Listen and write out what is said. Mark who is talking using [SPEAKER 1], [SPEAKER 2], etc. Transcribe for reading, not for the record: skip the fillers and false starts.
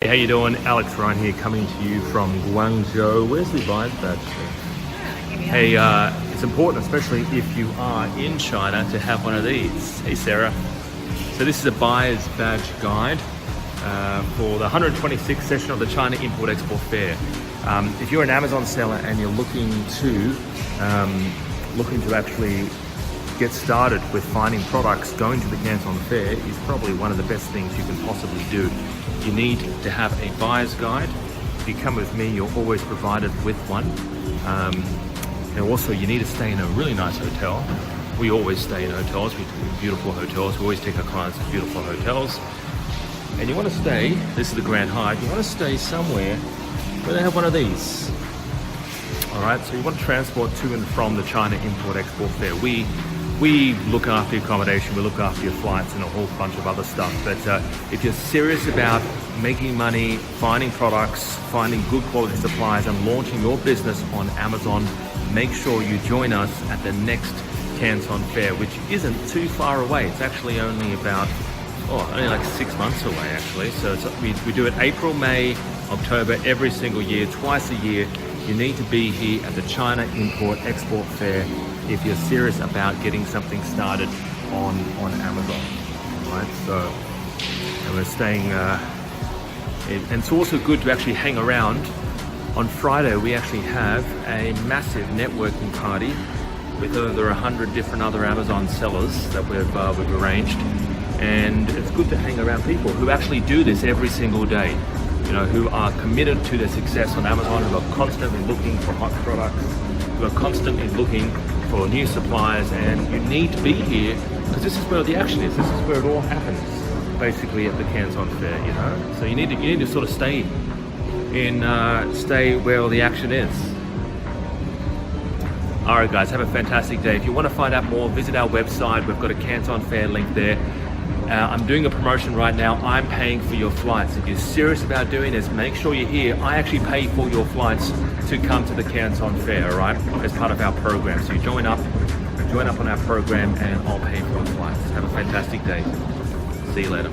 [SPEAKER 1] Hey, how you doing? Alex Ryan here, coming to you from Guangzhou. Where's the buyer's badge? Hey, it's important, especially if you are in China, to have one of these. Hey, Sarah. So this is a buyer's badge guide for the 126th session of the China Import-Export Fair. If you're an Amazon seller and you're looking to actually get started with finding products, going to the Canton Fair is probably one of the best things you can possibly do. You need to have a buyer's guide. If you come with me, you're always provided with one. And also you need to stay in a really nice hotel. We always stay in hotels, we do beautiful hotels. We always take our clients to beautiful hotels. And you want to stay, this is the Grand Hyatt, you want to stay somewhere where they have one of these. All right, so you want to transport to and from the China Import-Export Fair. We look after your accommodation, we look after your flights and a whole bunch of other stuff. But if you're serious about making money, finding products, finding good quality supplies and launching your business on Amazon, make sure you join us at the next Canton Fair, which isn't too far away. It's actually only about, only like 6 months away actually. So we do it April, May, October, every single year, twice a year. You need to be here at the China Import-Export Fair if you're serious about getting something started on Amazon. All right, so and we're staying, and it's also good to actually hang around. On Friday, we actually have a massive networking party with over 100 different other Amazon sellers that we've arranged, and it's good to hang around people who actually do this every single day. You know, who are committed to their success on Amazon, who are constantly looking for hot products, who are constantly looking for new suppliers, and you need to be here because this is where the action is. This is where it all happens, basically, at the Canton Fair. You know, so you need to sort of stay where all the action is. All right, guys, have a fantastic day. If you want to find out more, visit our website. We've got a Canton Fair link there. I'm doing a promotion right now. I'm paying for your flights. If you're serious about doing this, make sure you're here. I actually pay for your flights to come to the Canton Fair, all right, as part of our program. So you join up on our program and I'll pay for your flights. Have a fantastic day. See you later.